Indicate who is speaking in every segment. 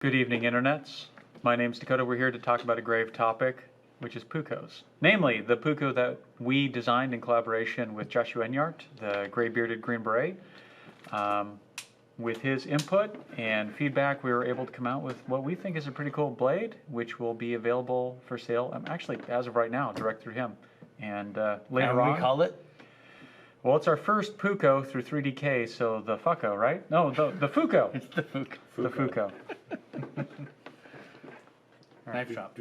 Speaker 1: Good evening, internets. My name's Dakota. We're here to talk about a grave topic, which is Puukos. Namely, the Puuko that we designed in collaboration with Joshua Enyart, the gray-bearded Green Beret. With his input and feedback, we were able to come out with what we think is a pretty cool blade, which will be available for sale, actually, as of right now, direct through him. And later on...
Speaker 2: we call it?
Speaker 1: Well, it's our first Puuko through 3DK, so the Fucko, right? No, the Fuko.
Speaker 2: It's the Fuko.
Speaker 1: The Fuko.
Speaker 2: Knife shop.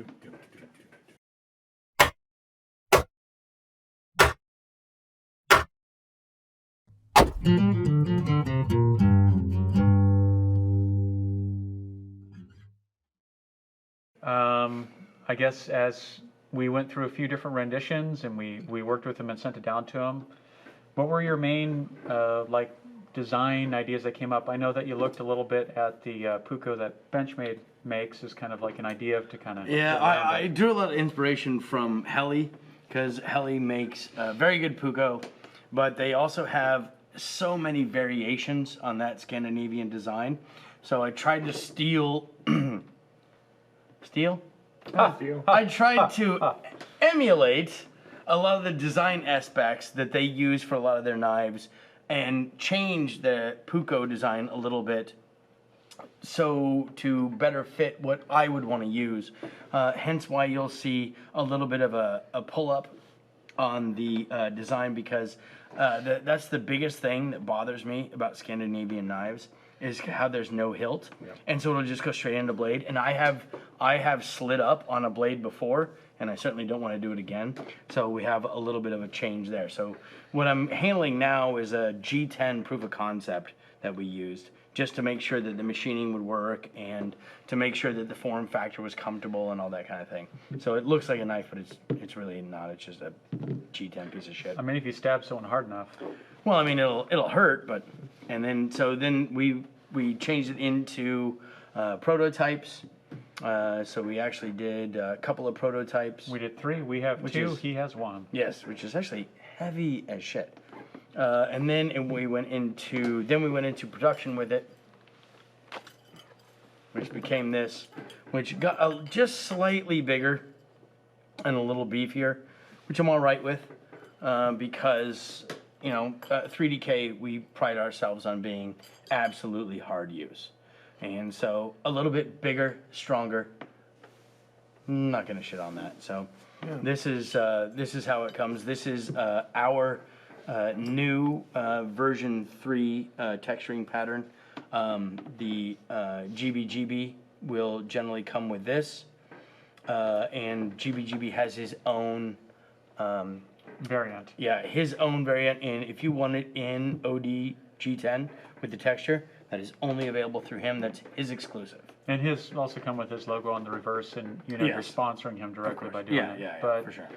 Speaker 1: I guess as we went through a few different renditions and we worked with him and sent it down to him, what were your main design ideas that came up? I know that you looked a little bit at the Puuko that Benchmade makes as kind of like an idea to kind of...
Speaker 2: Yeah, I drew a lot of inspiration from Heli, because Heli makes a very good Puuko, but they also have so many variations on that Scandinavian design. So I tried to steal... Steal? I tried to emulate a lot of the design aspects that they use for a lot of their knives and change the Puuko design a little bit so to better fit what I would want to use. Hence why you'll see a little bit of a pull-up on the design, because that's the biggest thing that bothers me about Scandinavian knives, is how there's no hilt. Yeah. And so it'll just go straight into blade. And I have slid up on a blade before, and I certainly don't want to do it again. So we have a little bit of a change there. So what I'm handling now is a G10 proof of concept that we used, just to make sure that the machining would work and to make sure that the form factor was comfortable and all that kind of thing. So it looks like a knife, but it's really not. It's just a G10 piece of shit.
Speaker 1: I mean, if you stab someone hard enough.
Speaker 2: Well, I mean, it'll hurt, but then we changed it into prototypes. So we actually did a couple of prototypes.
Speaker 1: We did 3. We have 2. He has 1.
Speaker 2: Yes, which is actually heavy as shit. And then we went into production with it, which became this, which got just slightly bigger and a little beefier, which I'm all right with, because 3DK, we pride ourselves on being absolutely hard use. And so a little bit bigger, stronger. I'm not gonna shit on that. So yeah. This is how it comes. This is our new version 3 texturing pattern. The GBGB will generally come with this, and GBGB has his own
Speaker 1: variant.
Speaker 2: Yeah, his own variant, and if you want it in OD G10 with the texture, that is only available through him. That's his exclusive.
Speaker 1: And his also come with his logo on the reverse, and you're sponsoring him directly by doing it.
Speaker 2: Yeah,
Speaker 1: but,
Speaker 2: for sure.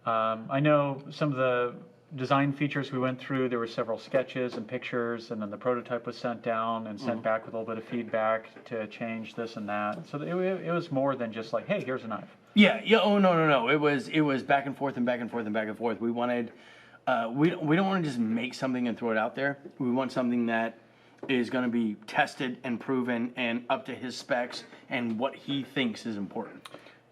Speaker 1: I know some of the design features we went through, there were several sketches and pictures, and then the prototype was sent down and sent back with a little bit of feedback to change this and that. So it was more than just like, hey, here's a knife.
Speaker 2: Yeah. Oh, no. It was back and forth and back and forth and back and forth. We wanted, we don't want to just make something and throw it out there. We want something that is going to be tested and proven and up to his specs and what he thinks is important.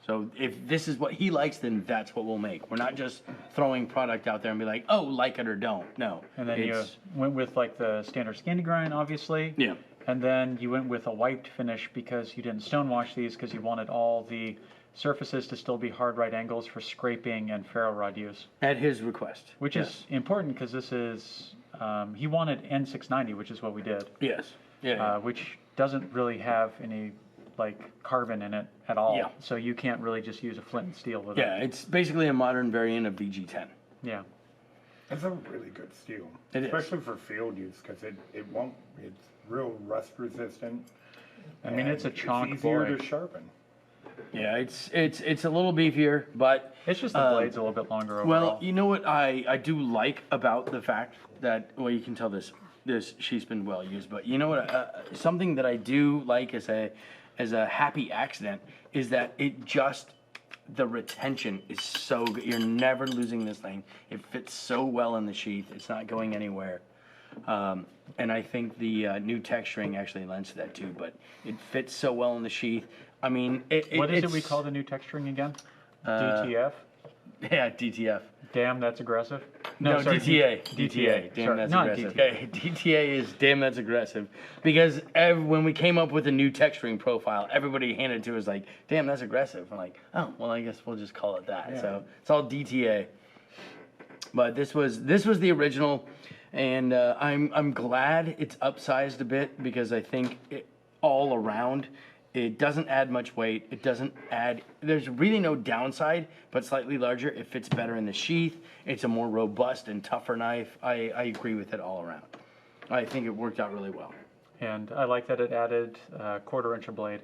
Speaker 2: So if this is what he likes, then that's what we'll make. We're not just throwing product out there and be like, oh, like it or don't. No.
Speaker 1: And then you went with like the standard Scandi grind, obviously.
Speaker 2: Yeah.
Speaker 1: And then you went with a wiped finish because you didn't stonewash these, because you wanted all the surfaces to still be hard right angles for scraping and ferro rod use.
Speaker 2: At his request.
Speaker 1: Which is important, because this is, he wanted N690, which is what we did.
Speaker 2: Yes. Yeah.
Speaker 1: Which doesn't really have any carbon in it at all.
Speaker 2: Yeah.
Speaker 1: So you can't really just use a flint and steel with it.
Speaker 2: Yeah, it's basically a modern variant of VG10.
Speaker 1: Yeah.
Speaker 3: It's a really good steel.
Speaker 2: Especially
Speaker 3: for field use, because it's real rust resistant.
Speaker 1: I mean, it's a chonk
Speaker 3: It's easier
Speaker 1: boy.
Speaker 3: to sharpen.
Speaker 2: Yeah, it's a little beefier, but
Speaker 1: it's just the blade's a little bit longer overall.
Speaker 2: Well, you know what I do like about the fact that, well, you can tell this she's been well used, but you know what, something that I do like as a happy accident is that the retention is so good. You're never losing this thing. It fits so well in the sheath. It's not going anywhere. And I think the new texturing actually lends to that too, but it fits so well in the sheath. I mean,
Speaker 1: What is it
Speaker 2: it's,
Speaker 1: we call the new texturing again?
Speaker 2: Uh,
Speaker 1: DTF?
Speaker 2: Yeah, DTF.
Speaker 1: Damn, that's aggressive.
Speaker 2: No,
Speaker 1: sorry,
Speaker 2: DTA.
Speaker 1: DTA.
Speaker 2: Damn,
Speaker 1: Sorry,
Speaker 2: that's
Speaker 1: not
Speaker 2: aggressive.
Speaker 1: DTA.
Speaker 2: Okay, DTA is damn, that's aggressive. Because when we came up with a new texturing profile, everybody handed it to us like, damn, that's aggressive. I'm like, oh, well, I guess we'll just call it that.
Speaker 3: Yeah.
Speaker 2: So it's all DTA. But this was the original, and I'm glad it's upsized a bit because I think all around it doesn't add much weight. It doesn't add. There's really no downside, but slightly larger. It fits better in the sheath. It's a more robust and tougher knife. I agree with it all around. I think it worked out really well.
Speaker 1: And I like that it added a 1/4 inch of blade.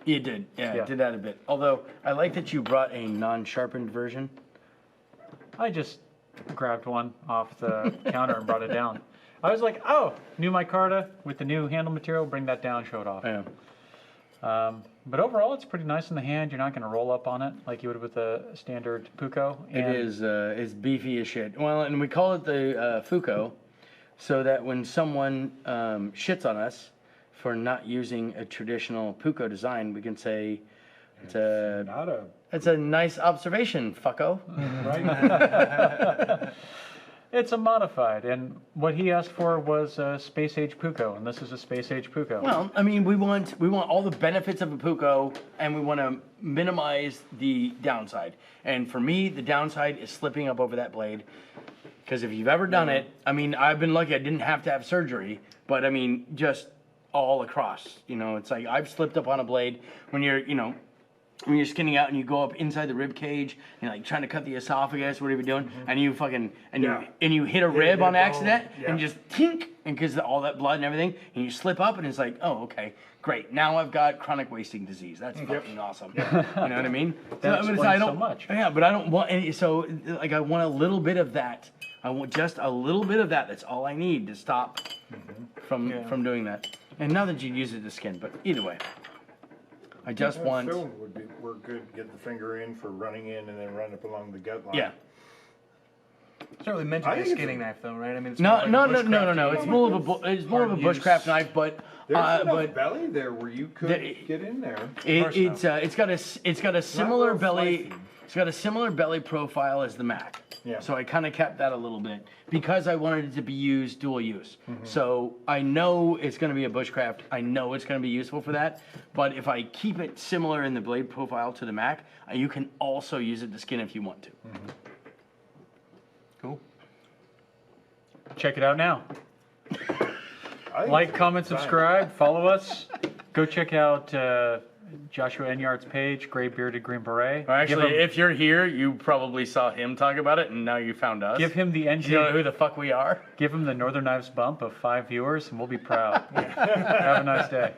Speaker 2: It did. Yeah,
Speaker 1: Yeah.
Speaker 2: it did add a bit. Although I like that you brought a non-sharpened version.
Speaker 1: I just grabbed one off the counter and brought it down. I was like, oh, new micarta with the new handle material, bring that down, show it off.
Speaker 2: Yeah.
Speaker 1: But overall, it's pretty nice in the hand. You're not going to roll up on it like you would with a standard Puko.
Speaker 2: It is. It's beefy as shit. Well, and we call it the Fuko, so that when someone shits on us for not using a traditional Puko design, we can say it's a
Speaker 3: Not a,
Speaker 2: nice observation, fucko.
Speaker 3: right?
Speaker 1: It's a modified, and what he asked for was a space age Puko, and this is a space age Puko.
Speaker 2: Well, I mean, we want all the benefits of a Puko, and we want to minimize the downside. And for me, the downside is slipping up over that blade. Because if you've ever done it, I mean, I've been lucky. I didn't have to have surgery, but I mean, just all across. You know, it's like I've slipped up on a blade when you're, when you're skinning out and you go up inside the rib cage and like trying to cut the esophagus, whatever you're doing, and you fucking you hit a rib on
Speaker 3: bone,
Speaker 2: accident and
Speaker 3: yeah.
Speaker 2: just tink, and because all that blood and everything, and you slip up and it's like, oh, okay, great. Now I've got chronic wasting disease. That's fucking awesome. You know what I mean?
Speaker 1: That
Speaker 2: but
Speaker 1: explains so much.
Speaker 2: Yeah, but I don't want any. So like, I want a little bit of that. I want just a little bit of that. That's all I need to stop from doing that. And not that you'd use it to skin, but either way. I just want.
Speaker 3: Film would be, we're good, get the finger in for running in and then run up along the gut line.
Speaker 2: Yeah.
Speaker 4: It's not really meant to
Speaker 3: I
Speaker 4: be a
Speaker 3: think it's
Speaker 4: skinning knife, though, right? I mean, it's
Speaker 2: No,
Speaker 4: more like a
Speaker 2: no.
Speaker 4: bushcraft
Speaker 2: It's
Speaker 4: knife.
Speaker 2: more of a
Speaker 4: Hard use.
Speaker 2: bushcraft knife, but
Speaker 3: There's enough
Speaker 2: but
Speaker 3: belly there where you could get in there.
Speaker 2: it's got a similar
Speaker 3: real
Speaker 2: belly.
Speaker 3: fluffy.
Speaker 2: It's got a similar belly profile as the Mac.
Speaker 3: Yeah.
Speaker 2: So I kind of kept that a little bit because I wanted it to be used dual use. So I know it's going to be a bushcraft. I know it's going to be useful for that. But if I keep it similar in the blade profile to the Mac, you can also use it to skin if you want to.
Speaker 4: Cool.
Speaker 1: Check it out now.
Speaker 3: I think
Speaker 1: Like,
Speaker 3: it's
Speaker 1: comment,
Speaker 3: fine.
Speaker 1: subscribe, follow us. Go check out Joshua Enyard's page, Gray Bearded Green Beret.
Speaker 2: Or actually,
Speaker 1: give him,
Speaker 2: if you're here, you probably saw him talk about it, and now you found us.
Speaker 1: give him the
Speaker 2: Do you know
Speaker 1: NG,
Speaker 2: who the fuck we are?
Speaker 1: give him the Northern Knives bump of 5 viewers, and we'll be proud. Have a nice day.